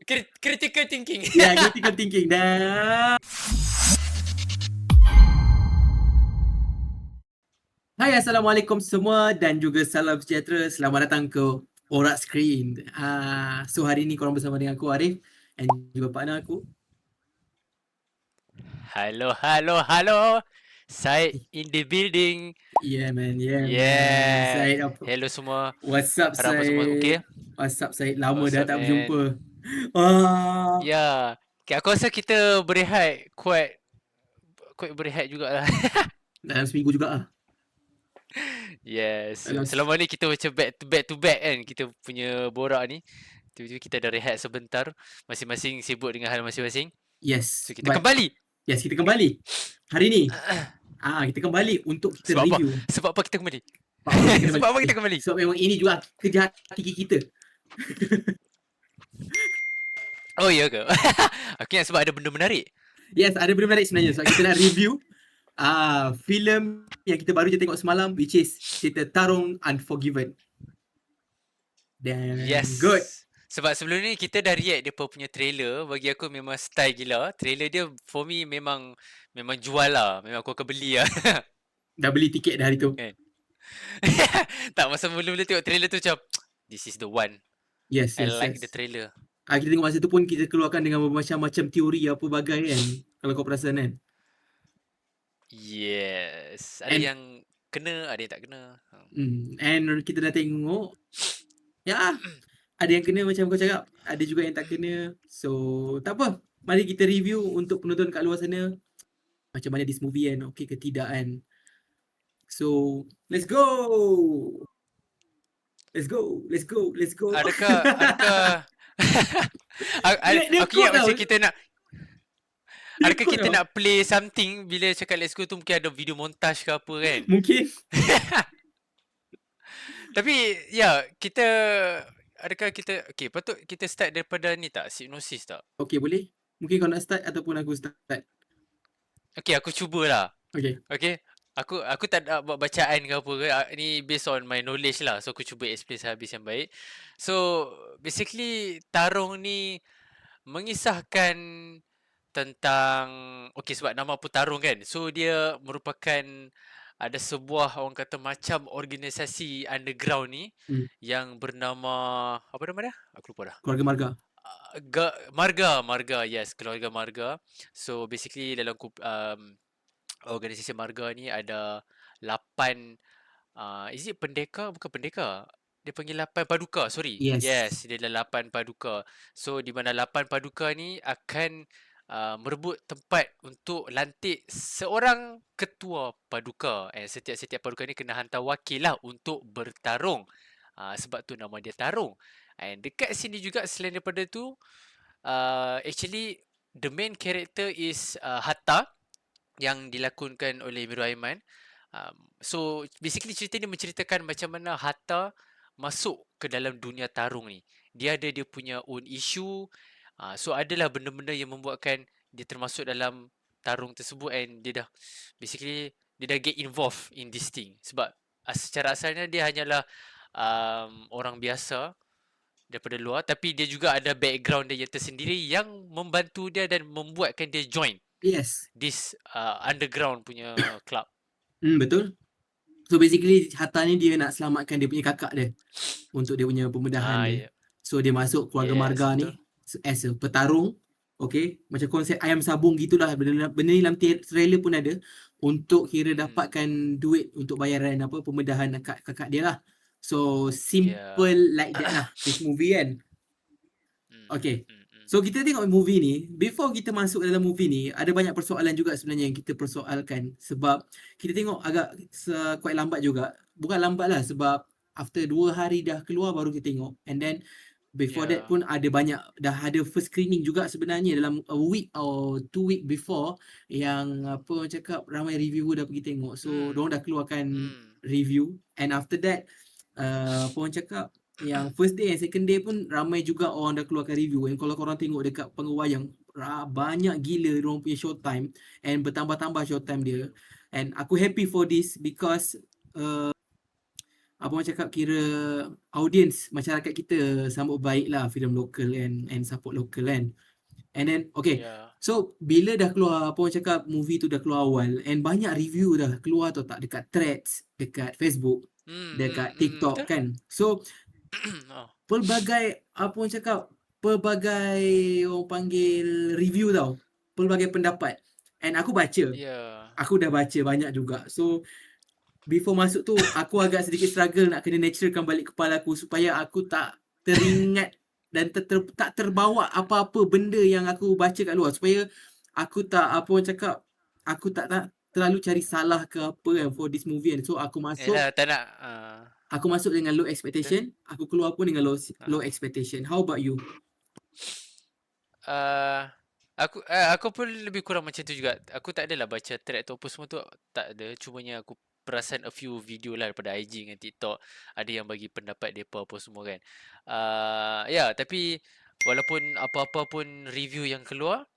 Critical thinking. Ya, critical thinking. Dan hai, Assalamualaikum semua dan juga salam sejahtera. Selamat datang ke Borak Screen. So hari ni korang bersama dengan aku Arif and juga partner aku. Halo. Syed in the building. Yeah man, Syed Yeah. apa? Hello semua. What's up Harap semua okey. Syed? What's up Syed? Lama What's dah up, tak man? berjumpa. Wah. Ya. Okay, aku rasa kita berehat quite berehat jugalah. Dalam seminggu juga ah. Yes. Dalam Selama ni kita macam back to back kan kita punya borak ni. Tiba-tiba kita dah rehat sebentar. Masing-masing sibuk dengan hal masing-masing. Yes. So kita kembali. Yes, kita kembali. Hari ni kita kembali untuk kita review. Sebab apa kita kembali? Sebab apa kita kembali? Sebab memang ini juga kerja hati kita. Oh ya ke? Aku ingat sebab ada benda menarik. Yes, ada benda menarik sebenarnya. Sebab kita nak review filem yang kita baru je tengok semalam, which is cerita Tarung Unforgiven. Dan Yes. good. Sebab sebelum ni kita dah react dia punya trailer. Bagi aku memang style gila. Trailer dia for me memang jual lah. Memang aku akan beli lah. Dah beli tiket dah hari tu. Kan? Tak, masa mula-mula tengok trailer tu macam this is the one. Yes. I like the trailer. Kita tengok masa tu pun kita keluarkan dengan macam-macam teori apa bagai kan. Kalau kau perasan kan. Yes. Ada yang kena, ada yang tak kena. And kita dah tengok. Ya, ada yang kena macam kau cakap. Ada juga yang tak kena. So, tak apa. Mari kita review untuk penonton kat luar sana. Macam mana this movie kan. Okay ke tidak kan. So, let's go. Adakah aku ingat macam kita nak adakah kita nak play something bila cakap let's go tu mungkin ada video montage ke apa kan? Mungkin. Tapi ya, adakah kita patut kita start daripada ni tak? Sinopsis tak? Okay, boleh. Mungkin kau nak start ataupun aku start. Okay, aku cubalah. Okay. Aku tak nak buat bacaan ke apa ke. Ni based on my knowledge lah. So aku cuba explain sehabis yang baik. So basically Tarung ni mengisahkan tentang sebab nama pun Tarung kan. So dia merupakan ada sebuah orang kata macam organisasi underground ni yang bernama apa nama dia? Aku lupa dah. Keluarga Marga. Marga. Yes, Keluarga Marga. So basically dalam organisasi Marga ni ada 8 is it pendekar? Bukan pendekar. Dia panggil 8 paduka, sorry. Yes, dia ada 8 paduka. So di mana 8 paduka ni akan merebut tempat untuk lantik seorang ketua paduka. And setiap paduka ni kena hantar wakil lah untuk bertarung. Sebab tu nama dia Tarung. And dekat sini juga selain daripada tu actually the main character is Hatta yang dilakonkan oleh Miru Aiman. So basically cerita ni menceritakan macam mana Hatta masuk ke dalam dunia tarung ni. Dia ada dia punya own issue. So adalah benda-benda yang membuatkan dia termasuk dalam tarung tersebut and dia dah get involved in this thing. Sebab secara asalnya dia hanyalah orang biasa daripada luar, tapi dia juga ada background dia yang tersendiri yang membantu dia dan membuatkan dia join this underground punya club. Betul. So basically Hatta ni dia nak selamatkan dia punya kakak dia untuk dia punya pembedahan dia. So dia masuk keluarga Marga ni as a petarung. Okay, macam konsep ayam sabung gitulah. Benda ni dalam trailer pun ada. Untuk kira dapatkan duit untuk bayaran pembedahan kakak dia lah. So simple like that lah this movie kan. Okay. So kita tengok movie ni, before kita masuk dalam movie ni, ada banyak persoalan juga sebenarnya yang kita persoalkan. Sebab kita tengok agak quite lambat juga. Bukan lambat lah sebab after 2 hari dah keluar baru kita tengok. And then before that pun ada banyak, dah ada first screening juga sebenarnya dalam a week or 2 week before yang orang cakap ramai reviewer dah pergi tengok. So diorang dah keluarkan review and after that orang cakap yang first day and second day pun ramai juga orang dah keluarkan review. And kalau korang tengok dekat Penguwayang, banyak gila diorang punya showtime and bertambah-tambah showtime dia. And aku happy for this because apa orang cakap, kira audience masyarakat kita sambut baik lah filem lokal kan, and support lokal kan. And then okay, Ya. so bila dah keluar, apa orang cakap, movie tu dah keluar awal, and banyak review dah keluar tau tak, dekat Threads, dekat Facebook, dekat TikTok Betul. kan. So Oh. pelbagai, apa orang cakap, pelbagai orang panggil review tau, pelbagai pendapat, and aku baca, Ya. aku dah baca banyak juga. So before masuk tu aku agak sedikit struggle nak kena naturalkan balik kepala aku supaya aku tak teringat dan tak terbawa apa-apa benda yang aku baca kat luar, supaya aku tak, apa orang cakap, aku tak terlalu cari salah ke apa kan for this movie kan. So Yalah, tak nak aku masuk dengan low betul. expectation, aku keluar pun dengan low expectation. How about you? Uh, aku pun lebih kurang macam tu juga. Aku tak adalah baca thread tu apa semua tu, tak ada. Cumanya aku perasan a few video lah daripada IG dengan TikTok, ada yang bagi pendapat depa apa semua kan. Ya, tapi walaupun apa-apa pun review yang keluar,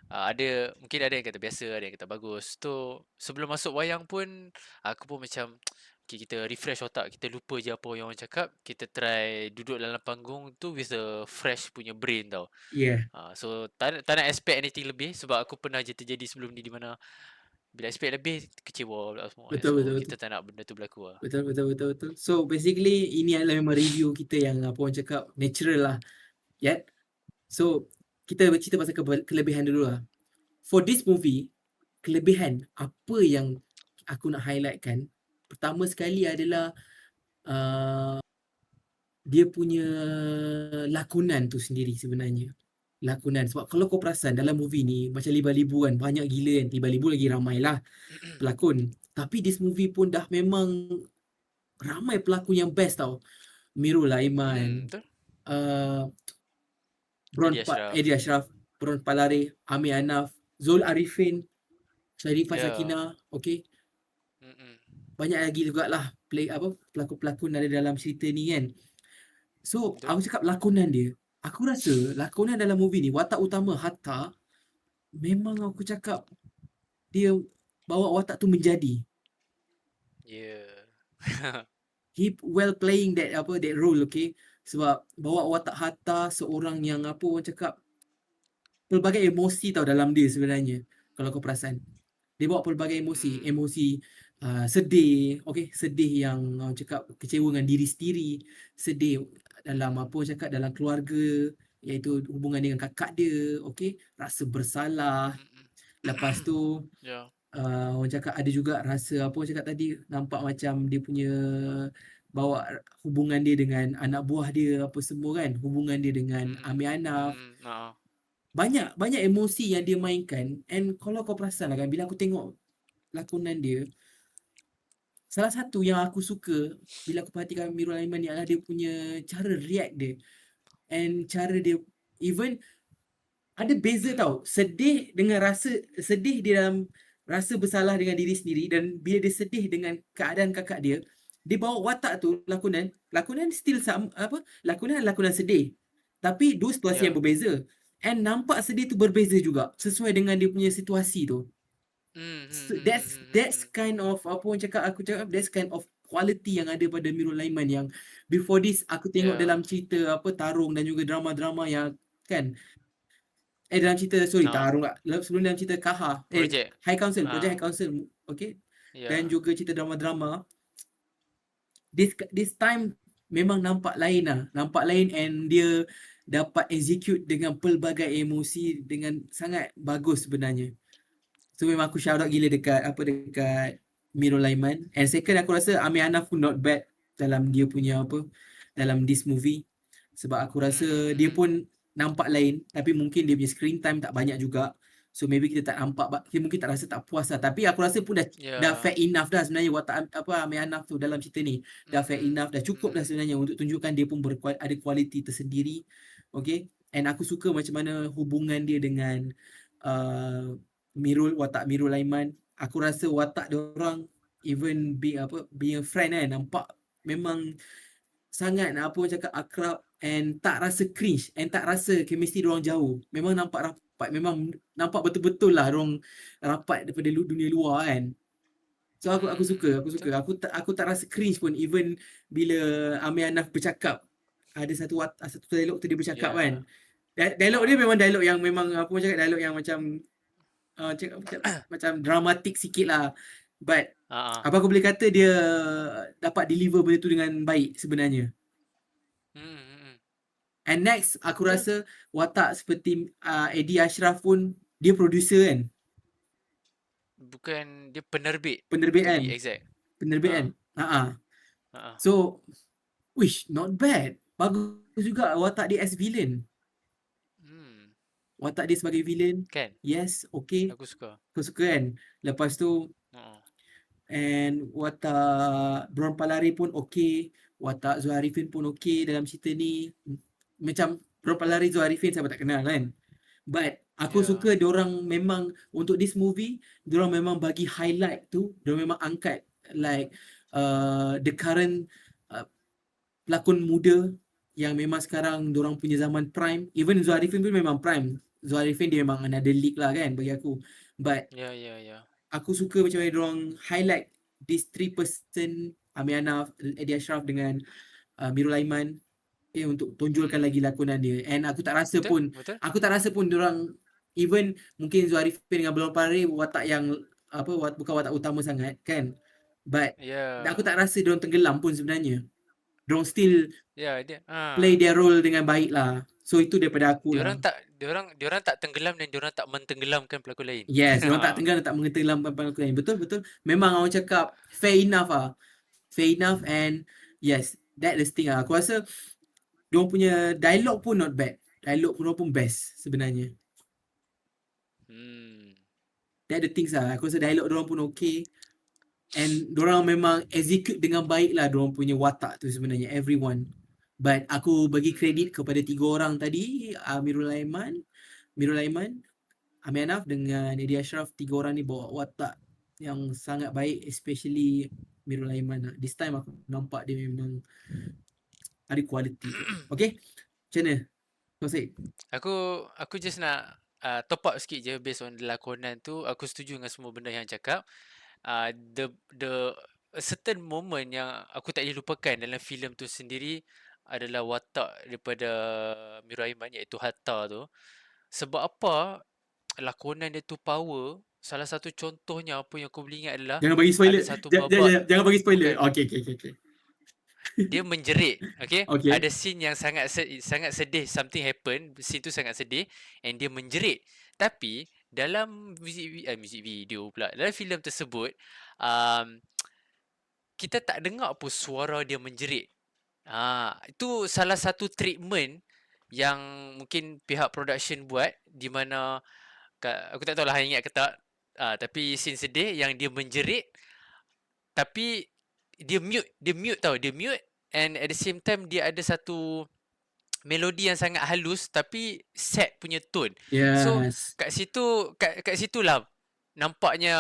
ada mungkin ada yang kata biasa, ada yang kata bagus. Tu sebelum masuk wayang pun aku pun macam okay, kita refresh otak, kita lupa je apa yang orang cakap, kita try duduk dalam panggung tu with a fresh punya brain tau. Yeah. So tak nak expect anything lebih, sebab aku pernah je terjadi sebelum ni di mana bila expect lebih kecewa pula semua. Betul, betul, So betul. kita tak nak benda tu berlaku lah. Betul, betul, betul, betul. So basically ini adalah memang review kita yang, apa orang cakap, natural lah. Yeah. So kita bercerita pasal kelebihan dulu lah. For this movie, kelebihan apa yang aku nak highlightkan, pertama sekali adalah dia punya lakonan tu sendiri sebenarnya. Lakonan. Sebab kalau kau perasan dalam movie ni macam liba-libu kan, banyak gila kan. Liba-libu lagi ramai lah pelakon. Tapi this movie pun dah memang ramai pelakon yang best tau. Mirul Aiman, Betul. Eddie Ashraf, Bron Palare, Amir Anaf, Zul Arifin, Sharifah Sakina, okay. Banyak lagi juga lah pelakon-pelakon ada dalam cerita ni kan. So Betul. aku cakap lakonan dia, aku rasa lakonan dalam movie ni, watak utama Hatta, memang aku cakap dia bawa watak tu menjadi. He well playing that role, okay. Sebab bawa watak Hatta, seorang yang, apa orang cakap, pelbagai emosi tau dalam dia sebenarnya. Kalau kau perasan, dia bawa pelbagai emosi sedih, okay, sedih yang orang cakap kecewa dengan diri sendiri, sedih dalam, apa orang cakap, dalam keluarga, iaitu hubungan dengan kakak dia, okay, rasa bersalah. Lepas tu orang cakap ada juga rasa, apa orang cakap tadi, nampak macam dia punya bawa hubungan dia dengan anak buah dia apa semua kan, hubungan dia dengan Amir Anaf. Banyak emosi yang dia mainkan. And kalau kau perasan lah kan, bila aku tengok lakonan dia, salah satu yang aku suka bila aku perhatikan Mirul Aiman ni adalah dia punya cara react dia. And cara dia, even ada beza tau. Sedih dia dalam rasa bersalah dengan diri sendiri, dan bila dia sedih dengan keadaan kakak dia, dia bawa watak tu, lakonan still sama, lakonan sedih. Tapi dua situasi yang berbeza. And nampak sedih tu berbeza juga sesuai dengan dia punya situasi tu. So that's kind of, apa orang cakap, aku cakap that's kind of quality yang ada pada Mirul Aiman, yang before this aku tengok dalam cerita Tarung dan juga drama-drama yang kan, dalam cerita Tarung lah, sebelum dalam cerita Kaha, Project High Council, Project High Council, okay. Dan juga cerita drama-drama, this time memang nampak lain lah, and dia dapat execute dengan pelbagai emosi dengan sangat bagus sebenarnya. So memang aku shout out gila dekat Mirul Aiman. And second, aku rasa Amir Anaf pun not bad dalam dia punya dalam this movie. Sebab aku rasa dia pun nampak lain, tapi mungkin dia punya screen time tak banyak juga. So maybe kita tak nampak, kita mungkin tak rasa tak puas lah. Tapi aku rasa pun dah fair enough dah sebenarnya watak Amir Anaf tu dalam cerita ni. Dah fair enough, dah cukup dah sebenarnya untuk tunjukkan dia pun ada kualiti tersendiri. Okay. And aku suka macam mana hubungan dia dengan watak Mirul Aiman. Aku rasa watak diorang, even being a friend kan, nampak memang sangat, apa orang cakap, akrab, and tak rasa cringe, and tak rasa chemistry diorang jauh. Memang nampak rapat, memang nampak betul-betul lah diorang rapat daripada dunia luar kan. So aku suka. Betul. Aku tak rasa cringe pun even bila Amir Anaf bercakap. Ada satu dialog tu dia bercakap kan. Ya. Dialog dia Ha. memang dialog yang memang apa cakap, dialog yang macam macam dramatik sikit lah. But Ha. apa aku boleh kata dia dapat deliver benda tu dengan baik sebenarnya. Hmm. And next aku Betul. rasa watak seperti Eddie Ashraf pun dia producer kan. Bukan dia penerbit. Penerbit To kan. be exact. Penerbit kan. Ha. Ha. So not bad. Bagus juga watak dia as villain. Hmm. Watak dia sebagai villain. Kan? Yes, okay. Aku suka. Aku suka kan. Lepas tu Ha. and watak Bron Palari pun okay. Watak Zul Arifin pun okay dalam cerita ni. Macam Bron Palari, Zul Arifin saya tak kenal kan. But aku Ya. suka diorang memang untuk this movie, diorang memang bagi highlight tu, diorang memang angkat like the current pelakon muda yang memang sekarang diorang punya zaman prime. Even Zul Arifin pun memang prime. Zul Arifin dia memang another league lah kan bagi aku. But Ya. aku suka macam mana diorang highlight these three person, Amir Anaf, Eddie Ashraf dengan Mirul Aiman untuk tonjolkan lagi lakonan dia. And aku tak rasa pun diorang even mungkin Zul Arifin dengan Belon Pare watak yang bukan watak utama sangat kan. But aku tak rasa diorang tenggelam pun sebenarnya. Diorang still play their role dengan baik lah. So itu daripada aku lah. Diorang tak tenggelam dan diorang tak mentenggelamkan pelakon lain. Yes, diorang tak tenggelam, tak mengetenggelamkan pelakon lain. Betul. Memang orang cakap fair enough lah. Fair enough and yes, that is thing lah. Aku rasa diorang punya dialog pun not bad. Dialog pun best sebenarnya. That the things lah. Aku rasa dialog diorang pun okay. And diorang memang execute dengan baik lah diorang punya watak tu sebenarnya. Everyone. But aku bagi kredit kepada 3 orang tadi. Mirul Aiman, Amir Anaf dengan Eddie Ashraf. 3 orang ni bawa watak yang sangat baik. Especially Mirul Aiman lah. This time aku nampak dia memang ada quality tu. Okay? Macam mana? Kau say? Aku just nak top up sikit je based on lakonan tu. Aku setuju dengan semua benda yang cakap. The a certain moment yang aku tak boleh lupakan dalam filem tu sendiri adalah watak daripada Mirul Aiman iaitu Hatta tu. Sebab apa lakonan dia tu power. Salah satu contohnya apa yang aku boleh ingat adalah jangan bagi spoiler. ada satu babak. Jangan bagi spoiler. Okay. Okay. Dia menjerit, okay? Okay. Ada scene yang sangat sedih, something happen, scene tu sangat sedih and dia menjerit. Tapi dalam music video pula, dalam filem tersebut kita tak dengar pun suara dia menjerit. Itu salah satu treatment yang mungkin pihak production buat di mana aku tak tahu lah ingat ke tak. Tapi scene sedih yang dia menjerit tapi dia mute and at the same time dia ada satu melodi yang sangat halus tapi sad punya tone. Yes. So kat situlah nampaknya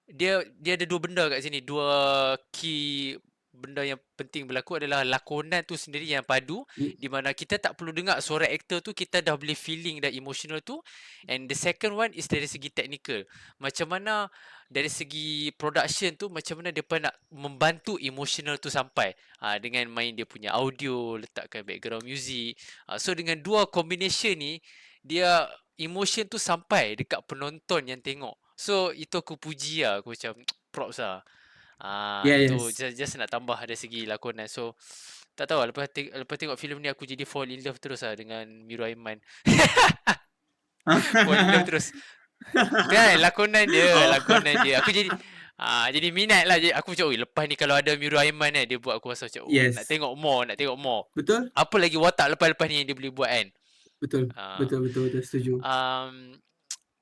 dia ada dua benda kat sini, dua key benda yang penting berlaku adalah lakonan tu sendiri yang padu di mana kita tak perlu dengar suara aktor tu, kita dah boleh feeling dah emotional tu. And the second one is dari segi technical. Macam mana dari segi production tu macam mana depa nak membantu emotional tu sampai dengan main dia punya audio, letakkan background music. So dengan dua combination ni dia emotion tu sampai dekat penonton yang tengok. So itu aku puji lah, aku macam props lah. Itu just nak tambah dari segi lakonan. So tak tahu lah, lepas tengok filem ni aku jadi fall in love terus lah dengan Mirul Aiman. Fall in love terus. Kan lakonan dia. Aku jadi minat lah. Aku macam lepas ni kalau ada Mirul Aiman kan, dia buat aku rasa macam nak tengok more. Betul. Apa lagi watak lepas-lepas ni yang dia boleh buat kan. Betul. Setuju.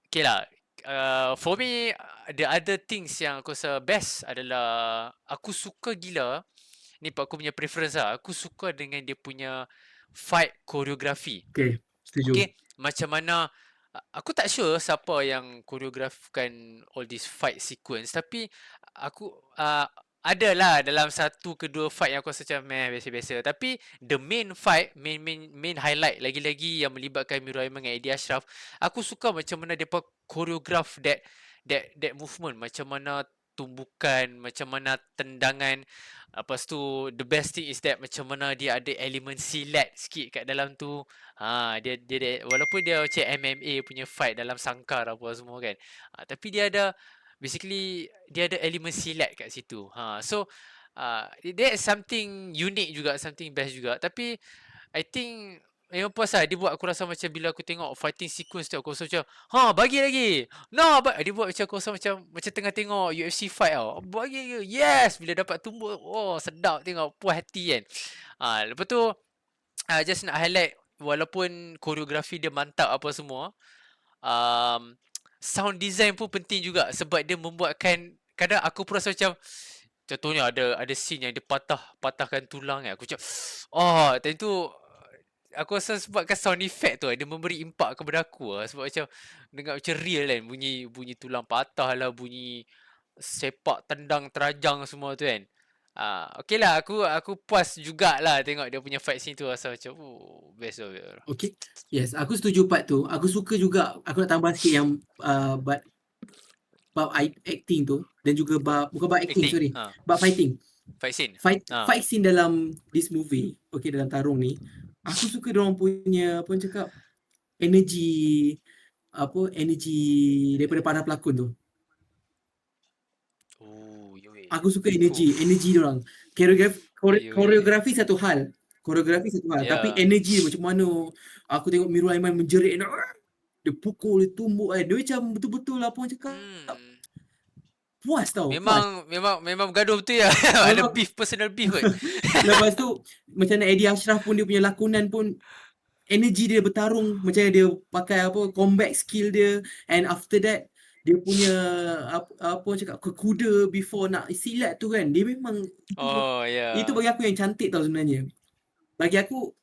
Okay lah. For me, the other things yang aku rasa best adalah aku suka gila, ni aku punya preference lah, aku suka dengan dia punya fight choreography. Okay, setuju. Okay, macam mana, aku tak sure siapa yang choreographkan all this fight sequence, tapi aku adalah dalam satu ke dua fight yang aku rasa macam biasa-biasa. Tapi the main fight, main highlight lagi-lagi yang melibatkan Mirul Aiman dengan Eddie Ashraf, aku suka macam mana depa choreograph that movement, macam mana tumbukan, macam mana tendangan. Lepas tu the best thing is that macam mana dia ada elemen silat sikit kat dalam tu. Dia walaupun dia macam MMA punya fight dalam sangkar apa semua kan. Tapi dia ada basically dia ada elemen silat kat situ. So that is something unique juga, something best juga. Tapi I think memang puas lah. Dia buat aku rasa macam bila aku tengok fighting sequence tu, aku rasa macam, bagi lagi. No, dia buat macam aku rasa macam tengah tengok UFC fight tau. Bagi lagi. Yes! Bila dapat tumbuk, sedap tengok. Puas hati kan. Lepas tu, just nak highlight, walaupun koreografi dia mantap apa semua, sound design pun penting juga sebab dia membuatkan, kadang aku pun rasa macam, contohnya ada scene yang dia patahkan tulang kan. Aku macam, time tu aku rasa sebabkan sound effect tu dia memberi impak kepada aku lah. Sebab macam dengar macam real kan, bunyi tulang patah lah, bunyi sepak tendang terajang semua tu kan. Okay lah, aku puas jugalah tengok dia punya fight scene tu. Rasa macam best lah. Okay. Yes, aku setuju part tu. Aku suka juga, aku nak tambah sikit yang bab acting tu, dan juga bukan bab acting, sorry, bab fighting. Fight scene. Fight scene dalam this movie, okay, dalam Tarung ni, aku suka diorang punya, apa orang cakap, energy daripada para pelakon tu. Aku suka energy diorang. Koreografi satu hal. Tapi energy macam mana aku tengok Mirul Aiman menjerit, dia pukul, dia tumbuk kan. Dia macam betul-betul apa orang cakap. Puas tau. Memang bergaduh betul ya. Ada beef, personal beef kan. Lepas tu macam Eddie Ashraf pun, dia punya lakonan pun, energy dia bertarung, macam dia pakai combat skill dia, and after that dia punya apa cakap, kuda before nak silat tu kan, dia memang itu bagi aku yang cantik tau sebenarnya. Bagi aku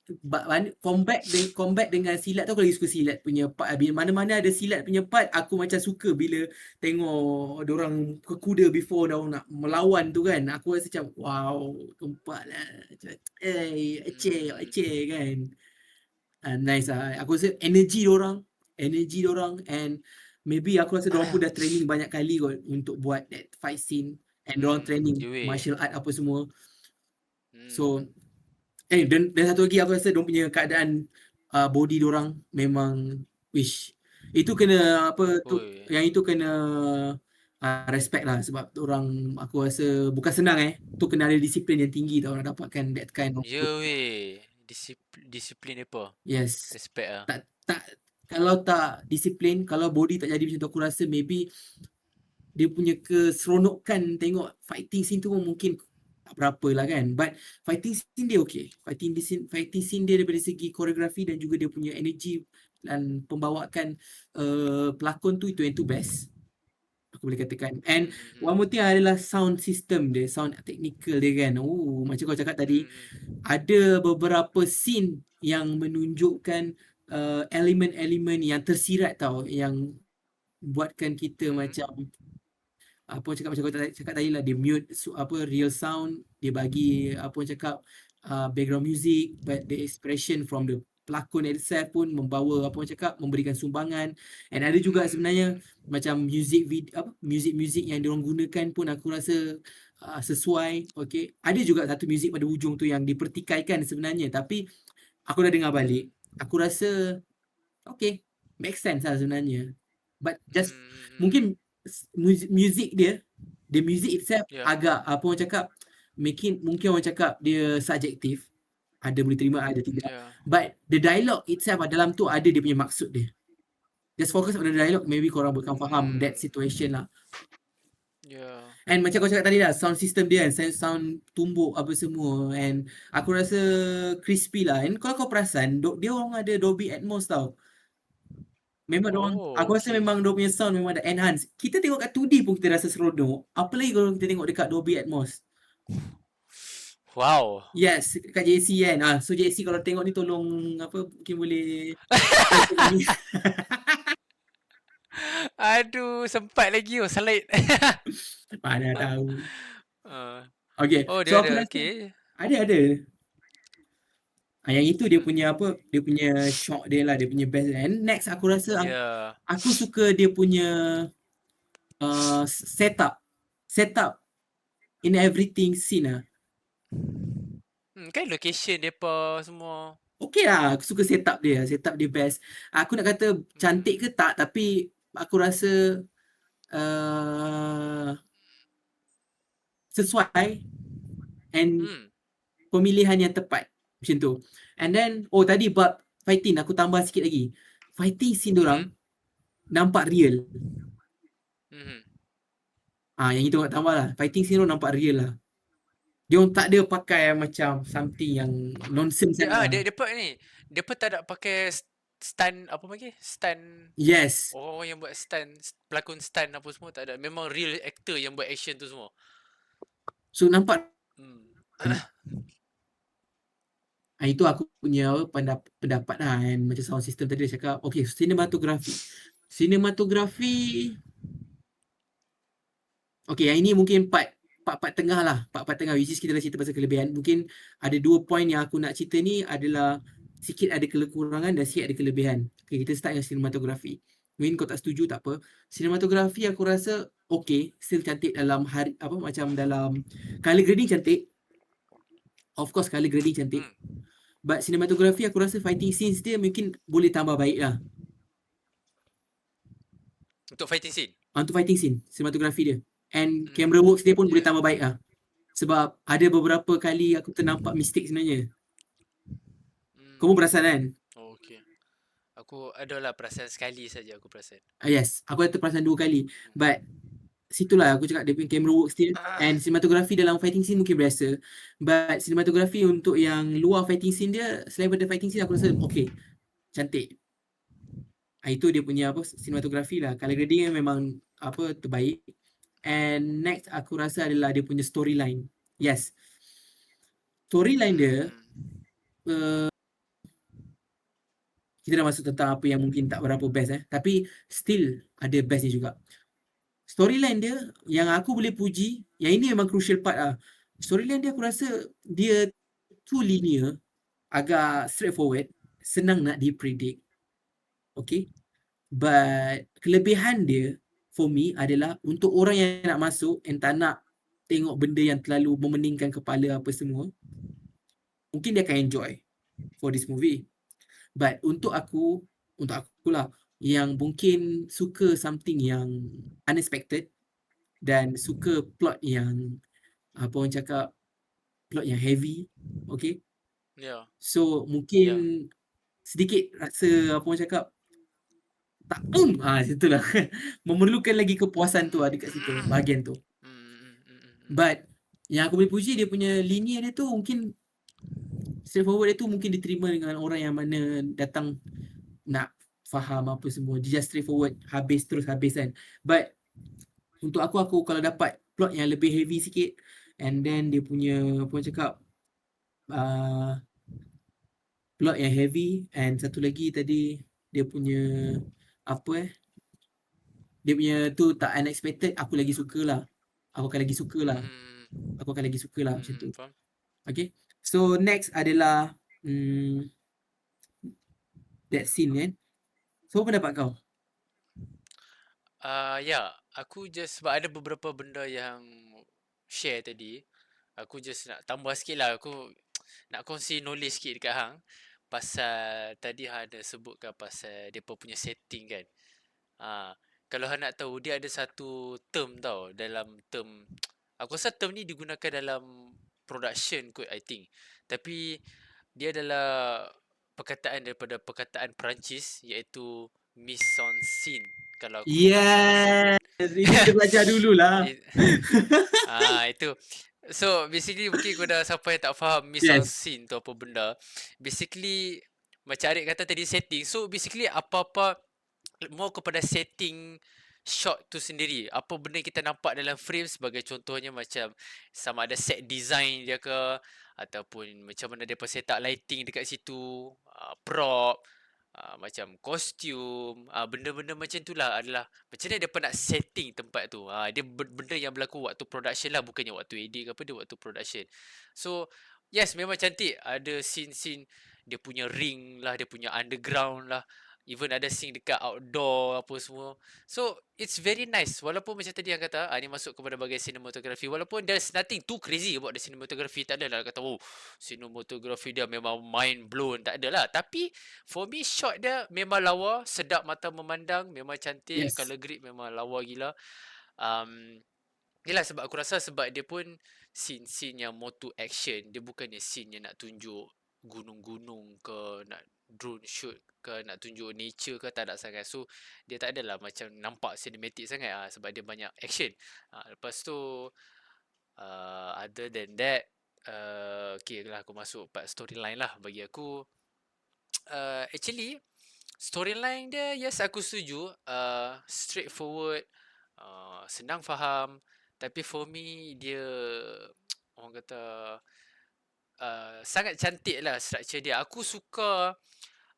combat dengan silat tu, aku lagi suka silat punya part. Mana-mana ada silat punya part, aku macam suka bila tengok diorang kuda before diorang nak melawan tu kan. Aku rasa macam wow, tempat lah macam aceh kan. Nice lah. Aku rasa energy diorang, and maybe aku rasa diorang pun dah training banyak kali kot untuk buat that fight scene, and diorang training martial art apa semua. So dan satu lagi, aku rasa diorang punya keadaan body diorang memang itu kena yang itu kena respect lah, sebab diorang, aku rasa bukan senang tu, kena ada disiplin yang tinggi tau nak dapatkan that kind of disiplin apa? Yes. Respect lah. Tak, kalau tak disiplin, kalau body tak jadi macam tu, aku rasa maybe dia punya keseronokan tengok fighting scene tu mungkin tak berapa lah kan. But fighting scene dia okay. Fighting scene dia daripada segi koreografi dan juga dia punya energy dan pembawaan pelakon tu, itu yang tu best, aku boleh katakan. And one more thing adalah sound system dia, sound technical dia kan. Macam kau cakap tadi, ada beberapa scene yang menunjukkan elemen-elemen yang tersirat tau, yang buatkan kita macam apa cakap, macam kau cakap tadi lah, dia mute real sound, dia bagi cakap background music, but the expression from the pelakon itself pun membawa memberikan sumbangan. And ada juga sebenarnya macam music yang diorang gunakan pun aku rasa sesuai. Okay, ada juga satu music pada hujung tu yang dipertikaikan sebenarnya, tapi aku dah dengar balik, aku rasa okay, make sense lah sebenarnya. But just mungkin music dia, the music itself agak mungkin orang cakap dia subjektif, ada boleh terima, ada tidak. But the dialogue itself dalam tu ada dia punya maksud dia. Just focus on the dialogue, maybe korang boleh faham that situation lah. And macam kau cakap tadi lah, sound system dia kan, sound tumbuk apa semua, and aku rasa crispy lah. And kalau kau perasan, dia orang ada Dolby Atmos tau. Memang aku rasa memang dia punya sound memang ada enhance. Kita tengok kat 2D pun kita rasa seronok, apa lagi kalau kita tengok dekat Dolby Atmos. Wow. Yes, kat JC kan. So JC kalau tengok ni, tolong mungkin boleh aduh, sempat lagi salib. Mana tahu. Okay. Dia so ada. Okay. Ada. Yang itu dia punya dia punya shock dia lah, dia punya best. And next aku rasa aku suka dia punya setup. set up in everything scene lah. Kan location depa semua. Okay lah, aku suka set up dia best. Aku nak kata cantik ke tak, tapi aku rasa sesuai and pemilihan yang tepat macam tu. And then tadi bab fighting aku tambah sikit lagi. Fighting scene diorang nampak real. Yang itu nak tambah lah. Fighting scene diorang nampak real lah. Dia orang tak ada pakai macam something yang nonsense sangat. Depa tak ada pakai stunt apa lagi? Stunt. Yes. Orang yang buat stunt, pelakon stunt apa semua tak ada. Memang real actor yang buat action tu semua. So nampak itu aku punya pendapat lah, and macam sound system tadi dia cakap okay, sinematografi okay, yang ini mungkin part tengah lah, part tengah, which is kita dah cerita pasal kelebihan. Mungkin ada 2 point yang aku nak cerita ni adalah sikit ada kekurangan dan sikit ada kelebihan. Okay, kita start dengan sinematografi. Mungkin kau tak setuju, tak apa. Sinematografi aku rasa okay, still cantik dalam macam dalam color grading cantik. Of course color grading cantik. But cinematography aku rasa fighting scenes dia mungkin boleh tambah baik lah. Untuk fighting scene? Untuk fighting scene, cinematography dia. And camera works dia pun boleh tambah baik lah. Sebab ada beberapa kali aku ternampak mistake sebenarnya. Kau pun perasan kan? Okay. Aku adalah perasan sekali saja aku perasan. Yes, aku ada terperasan 2 kali. But situlah aku cakap dia punya camera works dia and cinematography dalam fighting scene mungkin biasa. But cinematography untuk yang luar fighting scene dia, selain daripada fighting scene aku rasa okay, cantik. Itu dia punya cinematography lah. Color grading memang terbaik. And next aku rasa adalah dia punya storyline. Yes. Storyline dia kita dah masuk tentang apa yang mungkin tak berapa best tapi still ada bestnya juga. Storyline dia yang aku boleh puji, yang ini memang crucial part lah. Storyline dia aku rasa dia too linear, agak straightforward, senang nak dipredict. Okay. But kelebihan dia for me adalah untuk orang yang nak masuk and tak nak tengok benda yang terlalu memeningkan kepala apa semua, mungkin dia akan enjoy for this movie. But untuk aku lah yang mungkin suka something yang unexpected dan suka plot yang orang cakap plot yang heavy, okay? So mungkin sedikit rasa orang cakap tak situlah memerlukan lagi kepuasan tu dekat situ, bahagian tu. But yang aku boleh puji dia punya linear dia tu mungkin straightforward dia tu mungkin diterima dengan orang yang mana datang nak faham apa semua. Dia just straightforward, habis kan. But untuk aku kalau dapat plot yang lebih heavy sikit and then dia punya apa cakap plot yang heavy and satu lagi tadi dia punya dia punya tu tak unexpected, aku lagi sukalah. Aku akan lagi sukalah macam tu. Okay. So next adalah that scene kan. So apa pendapat kau? Aku just sebab ada beberapa benda yang share tadi. Aku just nak tambah sikit lah. Aku nak kongsi knowledge sikit dekat hang. Pasal tadi hang ada sebutkan pasal dia punya setting kan. Kalau hang nak tahu, dia ada satu term tau. Dalam term, aku rasa term ni digunakan dalam production kot I think. Tapi dia adalah perkataan daripada perkataan Perancis, iaitu mise en scène. Kalau aku kita belajar dululah. Itu. So basically mungkin kepada siapa yang tak faham mise en scène tu apa benda, basically macam Arik kata tadi setting. So basically apa-apa more kepada setting shot tu sendiri. Apa benda kita nampak dalam frame, sebagai contohnya macam sama ada set design dia ke, ataupun macam mana dia set up lighting dekat situ, prop, macam kostum, benda-benda macam tu lah adalah macam mana dia nak setting tempat tu. Dia benda yang berlaku waktu production lah, bukannya waktu edit ke apa, dia waktu production. So yes, memang cantik. Ada scene-scene dia punya ring lah, dia punya underground lah, Even ada scene dekat outdoor apa semua. So it's very nice. Walaupun macam tadi yang kata ni masuk kepada bahagian cinematography. Walaupun there's nothing too crazy about the cinematography. Tak ada lah kata cinematography dia memang mind blown. Tak ada lah. Tapi for me shot dia memang lawa, sedap mata memandang, memang cantik, Yes. color grade memang lawa gila. Yelah sebab aku rasa sebab dia pun scene-scene yang more to action. Dia bukannya scene yang nak tunjuk gunung-gunung ke, nak drone shoot ke, nak tunjuk nature ke, tak ada sangat. So dia tak adalah macam nampak cinematic sangat sebab dia banyak action. Lepas tu other than that, okay lah aku masuk part storyline lah. Bagi aku actually storyline dia yes aku setuju, straightforward, senang faham. Tapi for me dia orang kata sangat cantik lah structure dia. Aku suka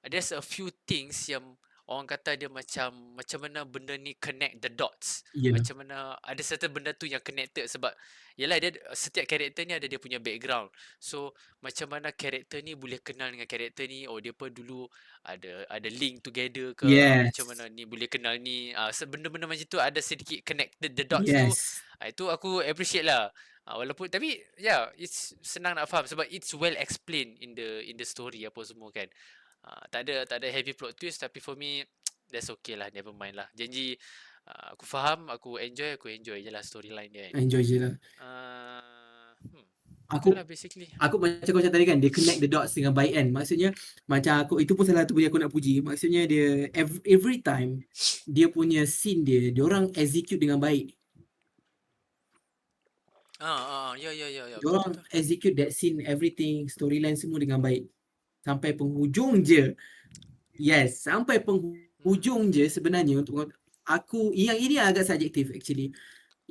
there's a few things yang orang kata dia macam mana benda ni connect the dots. Yeah. Macam mana ada certain benda tu yang connected sebab yalah dia setiap karakter ni ada dia punya background. So macam mana karakter ni boleh kenal dengan karakter ni, dia pun dulu ada link together ke, Yes. macam mana ni boleh kenal ni. Benda-benda macam tu ada sedikit connected the dots tu. Yes. Itu aku appreciate lah. Walaupun tapi it's senang nak faham sebab it's well explained in the story apa semua kan. Tak ada heavy plot twist tapi for me that's okay lah, never mind lah. Janji aku faham, aku enjoy je lah storyline dia kan. Enjoy je lah. Aku lah basically. Aku macam kau cakap tadi kan, dia connect the dots dengan baik kan. Maksudnya macam aku, itu pun salah satu yang aku nak puji. Maksudnya dia every time dia punya scene dia orang execute dengan baik. Ya. Diorang execute that scene, everything, storyline semua dengan baik. Sampai penghujung je. Yes, sampai penghujung je sebenarnya untuk aku, yang ini agak subjektif actually.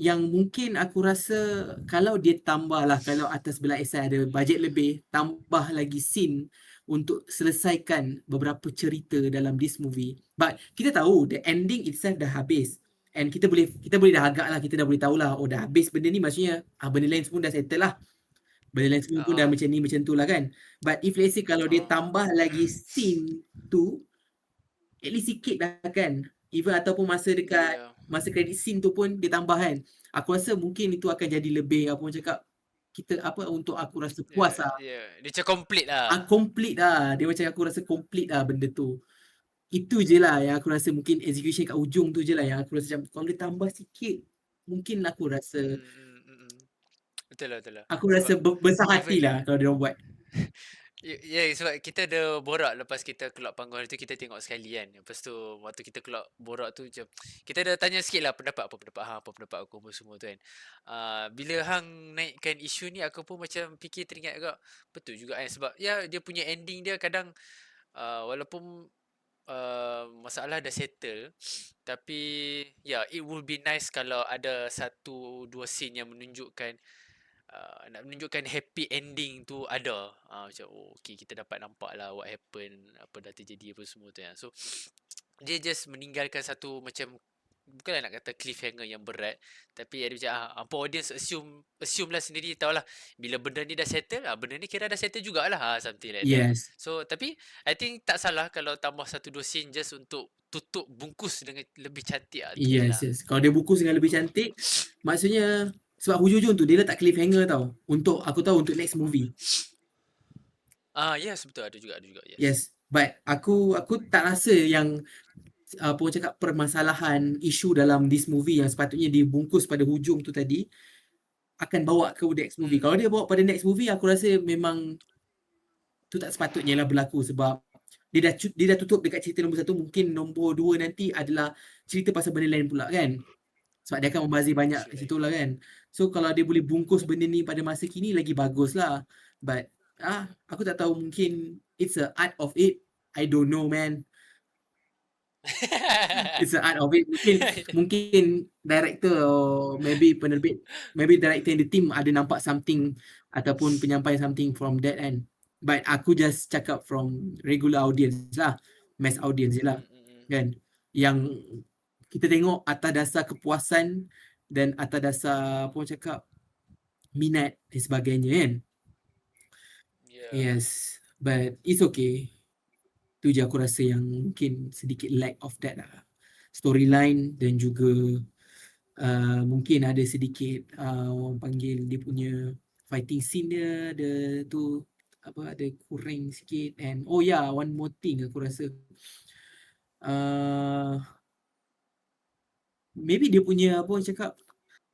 Yang mungkin aku rasa kalau dia tambah lah, kalau atas belah Ihsan ada bajet lebih, tambah lagi scene untuk selesaikan beberapa cerita dalam this movie. But kita tahu the ending itself dah habis. And kita boleh dah agak lah, kita dah boleh tahulah, dah habis benda ni, maksudnya benda lain semua dah settle lah. Benda lain semua pun dah macam ni, macam tu lah kan. But if let's say kalau dia tambah lagi scene tu, at least sikit lah kan. Even ataupun masa dekat masa credit scene tu pun dia tambah kan. Aku rasa mungkin itu akan jadi lebih, apa orang cakap, kita untuk aku rasa puas lah. Dia macam complete lah. Complete lah. Dia macam aku rasa complete lah benda tu. Itu je lah yang aku rasa mungkin execution kat ujung tu je lah yang aku rasa macam kalau dia tambah sikit, mungkin aku rasa Betul lah. Aku rasa besar hati lah kalau dia orang buat. Sebab kita ada borak lepas kita keluar panggung tu, kita tengok sekali kan. Lepas tu waktu kita keluar borak tu macam kita ada tanya sikit lah pendapat aku apa semua tu kan. Bila hang naikkan isu ni, aku pun macam fikir teringat agak betul juga kan. Sebab dia punya ending dia kadang walaupun masalah dah settle, tapi it will be nice kalau ada 1-2 scene yang menunjukkan nak menunjukkan happy ending tu ada. Macam okay, kita dapat nampak lah what happen, apa dah terjadi apa semua tu kan. So dia just meninggalkan satu macam, bukanlah nak kata cliffhanger yang berat, tapi ada macam apa audience assume lah sendiri, tahulah bila benda ni dah settle, benda ni kira dah settle jugalah, something like that. So tapi I think tak salah kalau tambah 1-2 scene just untuk tutup bungkus dengan lebih cantik lah. Yes. Kalau dia bungkus dengan lebih cantik, maksudnya sebab hujung-hujung tu dia letak cliffhanger tau. Untuk aku tahu untuk next movie. Yes, betul, ada juga. Yes. But aku tak rasa yang apa orang cakap permasalahan isu dalam this movie yang sepatutnya dibungkus pada hujung tu tadi akan bawa ke next movie. Kalau dia bawa pada next movie, aku rasa memang tu tak sepatutnya lah berlaku sebab dia dah tutup dekat cerita nombor 1. Mungkin nombor 2 nanti adalah cerita pasal benda lain pula kan. Sebab dia akan membazir banyak kat situ lah kan. So kalau dia boleh bungkus benda ni pada masa kini, lagi bagus lah. But aku tak tahu, mungkin it's a art of it. I don't know man. It's a art of it. Mungkin director or maybe penerbit, maybe director and the team ada nampak something ataupun penyampaian something from that kan. But aku just cakap from regular audience lah, mass audience je lah kan. Yang kita tengok atas dasar kepuasan dan atas dasar apa orang cakap minat dan sebagainya kan. Yes, but it's okay. Tu je aku rasa yang mungkin sedikit lack of that lah. Storyline dan juga mungkin ada sedikit orang panggil dia punya fighting scene dia ada tu apa ada kurang sikit. And oh yeah, one more thing aku rasa maybe dia punya apa orang cakap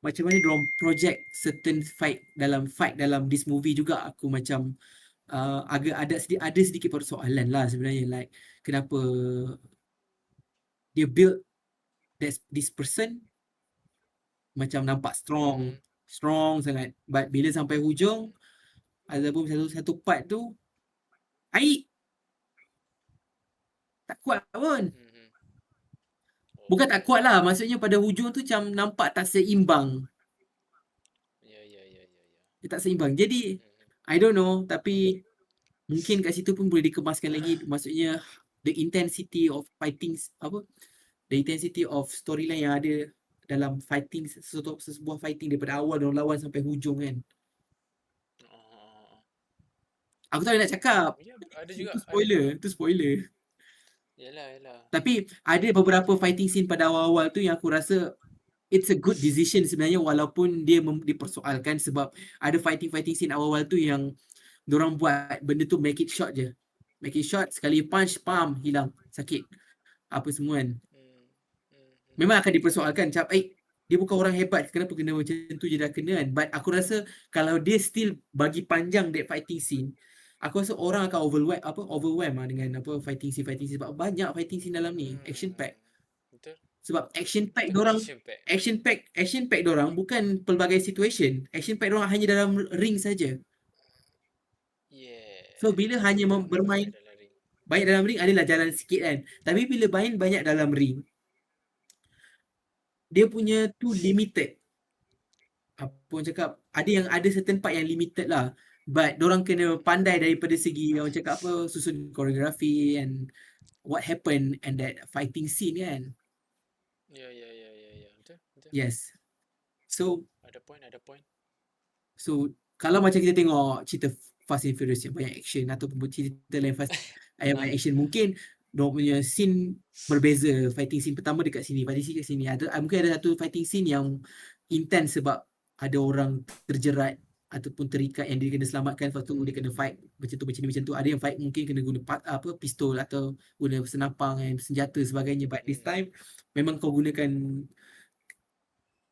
macam mana diorang project certain fight dalam this movie juga aku macam agak ada sedikit persoalan lah sebenarnya, like kenapa dia build this person macam nampak strong sangat, but bila sampai hujung ataupun satu part tu aib tak kuat pun. Bukan tak kuat lah, maksudnya pada hujung tu macam nampak tak seimbang. Dia tak seimbang. Jadi I don't know, tapi mungkin kat situ pun boleh dikemaskan lagi, maksudnya the intensity of fighting the intensity of storyline yang ada dalam fighting, sebuah fighting daripada awal dia lawan sampai hujung kan. Aku tak nak cakap. Ada juga. Itu spoiler. Yalah. Tapi ada beberapa fighting scene pada awal-awal tu yang aku rasa it's a good decision sebenarnya, walaupun dia dipersoalkan sebab ada fighting scene awal-awal tu yang diorang buat benda tu make it short je. Make it short, sekali punch, pam, hilang, sakit. Apa semua kan. Memang akan dipersoalkan macam dia bukan orang hebat, kenapa kena macam tu je dah kena kan. But aku rasa kalau dia still bagi panjang that fighting scene, aku rasa orang akan overwhelm dengan apa fighting scene sebab banyak fighting scene dalam ni, action pack. Betul. Sebab action pack dorang bukan pelbagai situation. Action pack dorang hanya dalam ring saja. So bila hanya bermain banyak dalam ring adalah jalan sikit kan. Tapi bila main banyak dalam ring, dia punya tu limited. Apa orang cakap, ada certain part yang limited lah. But dorang kena pandai daripada segi orang cakap apa, susun koreografi and what happened and that fighting scene kan. Ya. Betul. Yes. So ada point. So kalau macam kita tengok cerita Fast and Furious yang banyak action ataupun cerita lain Fast yang banyak action, mungkin dia punya scene berbeza. Fighting scene pertama dekat sini, fighting scene kat sini. Mungkin ada satu fighting scene yang intense sebab ada orang terjerat ataupun terikat yang dia kena selamatkan, lepas tu dia kena fight macam tu. Ada yang fight mungkin kena guna pistol atau guna senapang dan senjata sebagainya. But this time memang kau gunakan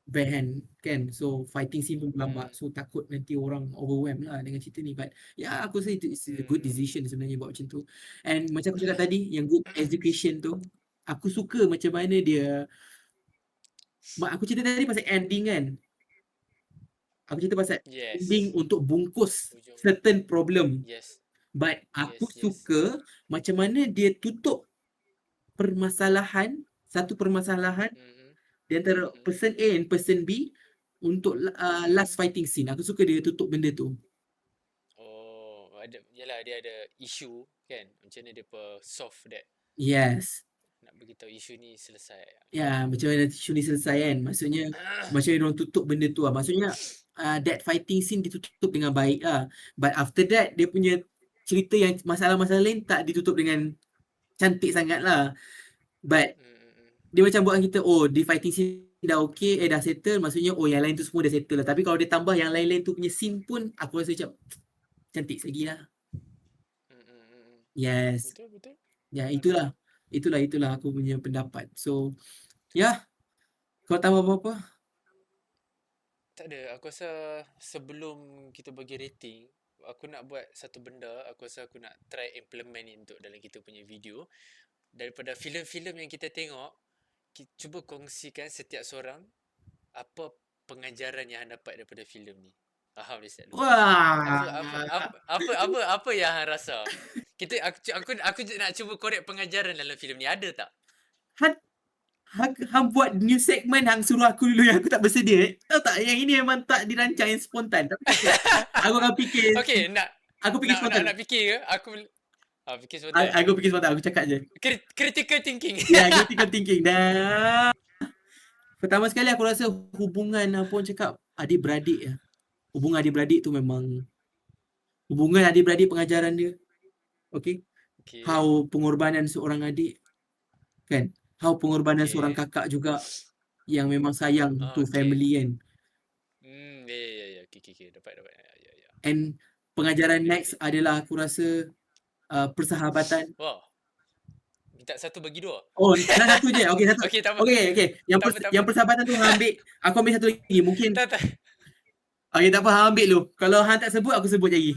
bare hand kan, so fighting scene pun berlambak. So takut nanti orang overwhelm lah dengan cerita ni. But aku rasa it's a good decision sebenarnya buat macam tu. And macam aku cakap tadi, yang good execution tu, aku suka macam mana dia. Aku cerita tadi pasal ending kan, aku cerita pasal ending untuk bungkus certain problem. But aku suka macam mana dia tutup satu permasalahan di antara person A and person B untuk last fighting scene. Aku suka dia tutup benda tu. Dia ada isu kan, macam mana dia solve that. Yes. Nak beritahu isu ni selesai. Ya, macam mana isu ni selesai kan. Maksudnya macam mana orang tutup benda tu lah. Maksudnya that fighting scene ditutup dengan baik lah. But after that, dia punya cerita yang masalah-masalah lain tak ditutup dengan cantik sangat lah. But dia macam buatkan kita, di fighting scene dah okay, dah settle, maksudnya yang lain tu semua dah settle lah. Tapi kalau dia tambah yang lain-lain tu punya scene pun, aku rasa macam cantik lagi lah. Yes. Betul. Ya, itulah aku punya pendapat. So kau tambah apa-apa? Tak ada. Aku rasa sebelum kita bagi rating, aku nak buat satu benda. Aku rasa aku nak try implement ni untuk dalam kita punya video. Daripada filem-filem yang kita tengok, cuba kongsikan setiap seorang apa pengajaran yang hang dapat daripada filem ni. Faham dia dulu. Wah. Apa yang hang rasa? Aku nak cuba korek pengajaran dalam filem ni. Ada tak? Hang buat new segment, hang suruh aku dulu yang aku tak bersedia. Tahu tak, yang ini memang tak dirancang, yang spontan. Tapi aku akan fikir. Okay, aku fikir spontan. Nak fikir ke? Fikir spontan. Aku fikir spontan, aku cakap je. Critical thinking. Ya, critical thinking. Dan pertama sekali aku rasa hubungan apa orang cakap adik-beradik ya. Hubungan adik-beradik tu memang hubungan adik-beradik pengajaran dia. Okay. Okay. how pengorbanan seorang adik kan, how pengorbanan seorang Okay. kakak juga yang memang sayang to Okay. family kan. Ya. Okay. Dapat. Ya. And pengajaran Get next it. adalah aku rasa persahabatan. Wow. Minta satu bagi dua. Oh, dah satu je. Okey, satu. Okay, tak apa. Okey. Tak apa. Yang persahabatan tu hang ambil. Aku ambil satu lagi. Mungkin Tak. okey, tak apa, hang ambil dulu. Kalau hang tak sebut, aku sebut lagi.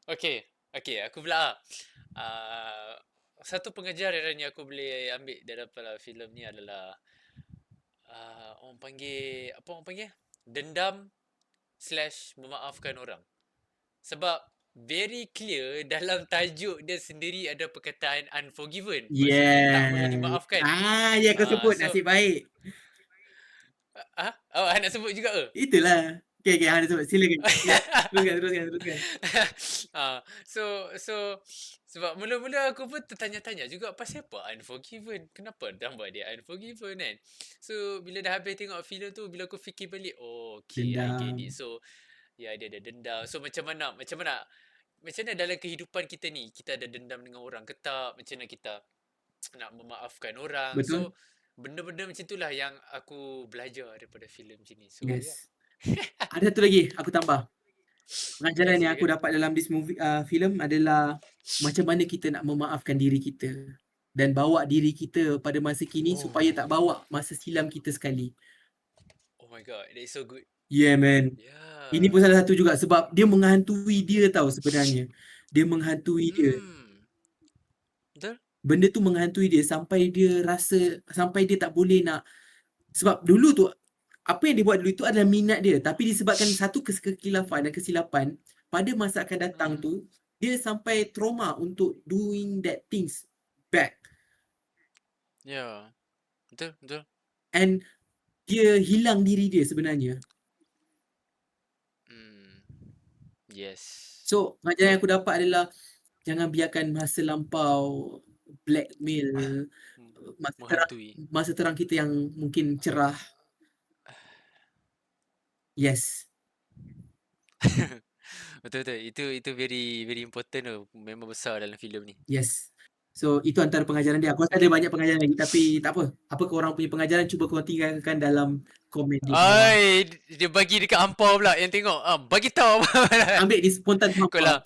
Okay. Aku pula. Satu pengajaran yang aku boleh ambil daripada filem ni adalah orang panggil dendam / memaafkan orang. Sebab very clear dalam tajuk dia sendiri ada perkataan unforgiven. Maksudnya tak boleh Yes. dimaafkan. Ya kau sebut So nasib baik. nak sebut juga ke? Itulah. Okey, hang sebut. Silakan. Teruskan. So sebab mula-mula aku pun tertanya-tanya juga pasal apa unforgiven. Kenapa gambar dia unforgiven kan? So bila dah habis tengok filem tu, bila aku fikir balik, oh okay, I get it. Dendam. So ya, dia ada dendam. So macam mana dalam kehidupan kita ni, kita ada dendam dengan orang ke tak? Macam mana kita nak memaafkan orang? Betul? So benda-benda macam itulah yang aku belajar daripada filem macam ni. So ya. Yes. Ada satu lagi aku tambah. Pengajaran yang aku Silakan. dapat dalam this movie filem adalah macam mana kita nak memaafkan diri kita dan bawa diri kita pada masa kini supaya tak bawa masa silam kita sekali. Oh my god, that is so good. Yeah man. Yeah. Ini pun salah satu juga sebab dia menghantui dia tahu sebenarnya. Dia menghantui dia. Betul? Benda tu menghantui dia sampai dia tak boleh nak, sebab dulu tu apa yang dia buat dulu itu adalah minat dia, tapi disebabkan satu kekilafan dan kesilapan pada masa akan datang tu, dia sampai trauma untuk doing that things back. Ya. Betul. And dia hilang diri dia sebenarnya. Yes. So pengajaran yang aku dapat adalah jangan biarkan masa lampau blackmail masa terang kita yang mungkin cerah. Yes. Betul. Itu very very important tu. Memang besar dalam filem ni. Yes. So itu antara pengajaran dia. Aku rasa ada banyak pengajaran lagi tapi tak apa. Apa korang punya pengajaran cuba korang tinggalkan dalam komen di bawah. Dia bagi dekat ampau pula yang tengok. Bagi tahu. Ambil di spontan tu lah.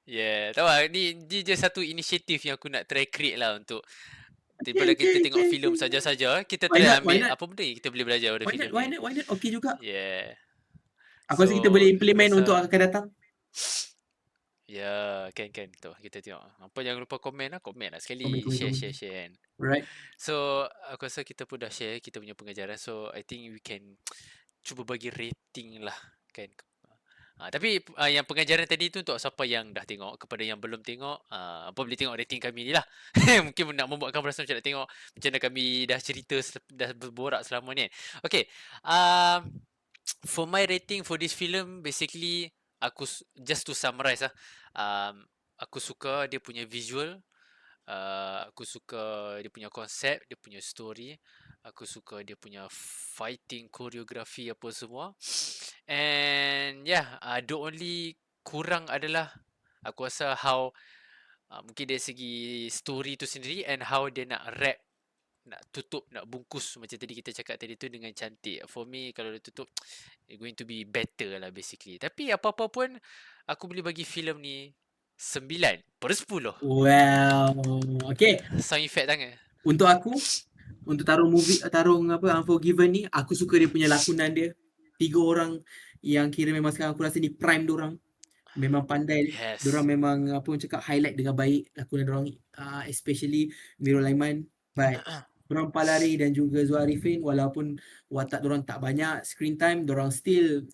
Yeah, tahu lah. Ni je satu inisiatif yang aku nak try create lah untuk daripada kita tengok filem saja-saja, kita try ambil apa benda yang kita boleh belajar dari filem ni. Why not? Okay juga. Yeah. Aku rasa kita boleh implement untuk akan datang. Ya, kan. Tu kita tengok. Apa jangan lupa komen lah sekali. Komen. Share. Right. So, aku rasa kita pun dah share kita punya pengajaran. So, I think we can cuba bagi rating lah, kan. Tapi yang pengajaran tadi tu untuk siapa yang dah tengok, kepada yang belum tengok, apa boleh tengok rating kami ni lah. Mungkin nak membuatkan perasaan macam nak tengok macam mana kami dah cerita, dah berborak selama ni. Okay. For my rating for this film, basically aku just to summarize aku suka dia punya visual, aku suka dia punya konsep, dia punya story, aku suka dia punya fighting choreography apa semua. And the only kurang adalah aku rasa how mungkin dari segi story tu sendiri and how dia nak wrap, nak tutup, nak bungkus macam tadi kita cakap tadi tu dengan cantik. For me kalau dia tutup going to be better lah basically. Tapi apa-apa pun aku boleh bagi filem ni 9/10. Wow. Okay. Sound effect tangan. Untuk aku, untuk tarung Unforgiven ni, aku suka dia punya lakonan dia. 3 orang yang kira memang sekarang aku rasa ni prime diorang. Memang pandai. Yes. Diorang memang cakap highlight dengan baik lakonan diorang, especially Mirul Aiman. But diorang Palari dan juga Zul Arifin, walaupun watak diorang tak banyak screen time, diorang still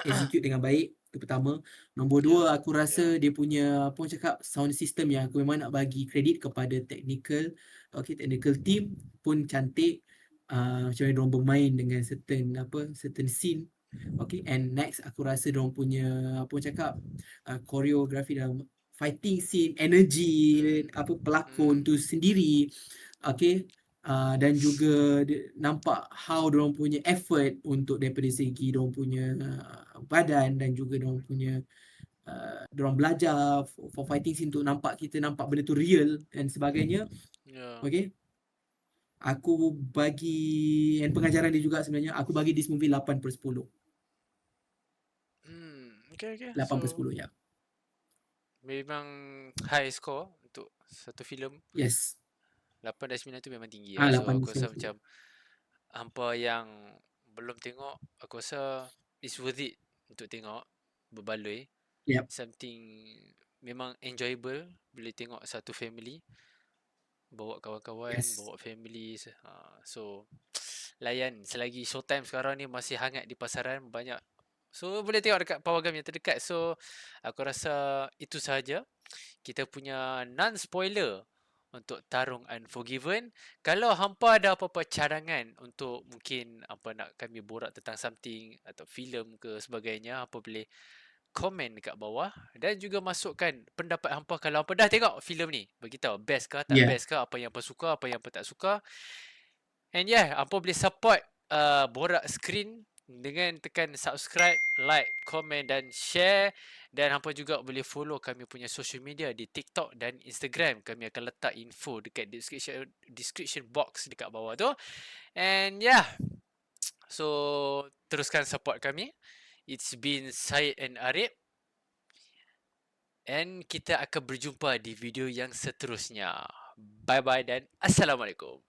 execute dengan baik. Itu pertama. Nombor 2, aku rasa dia punya sound system yang aku memang nak bagi kredit kepada technical team pun cantik. Macam mana diorang bermain dengan certain scene. Okay, and next aku rasa diorang punya choreography dalam fighting scene, energy pelakon tu sendiri. Okay, dan juga nampak how diorang punya effort untuk daripada segi diorang punya badan dan juga diorang punya Diorang belajar for fighting scene untuk kita nampak benda tu real dan sebagainya. Yeah. Okay, aku bagi, and pengajaran dia juga sebenarnya, aku bagi this movie 8/10. Okay. 8/10, ya. Memang high score untuk satu filem. Yes. 8 dan 9 tu memang tinggi lah. So 8 aku rasa 9. macam hampa yang belum tengok, aku rasa it's worth it untuk tengok berbaloi. Yep. Something memang enjoyable bila tengok satu family, bawa kawan-kawan, Yes. bawa family. So layan, selagi showtime sekarang ni masih hangat di pasaran, banyak, so boleh tengok dekat pawagam yang terdekat. So aku rasa itu sahaja kita punya non-spoiler untuk Tarung Unforgiven. Kalau hampa ada apa-apa cadangan untuk mungkin apa nak kami borak tentang something atau filem ke sebagainya, hampa boleh komen dekat bawah dan juga masukkan pendapat hampa kalau hampa dah tengok filem ni. Beritahu best ke tak best ke, apa yang hampa suka, apa yang hampa tak suka. And hampa boleh support Borak Screen dengan tekan subscribe, like, komen dan share. Dan hampa juga boleh follow kami punya social media di TikTok dan Instagram. Kami akan letak info dekat description box dekat bawah tu. And so teruskan support kami. It's been Syed and Arif. And kita akan berjumpa di video yang seterusnya. Bye-bye dan Assalamualaikum.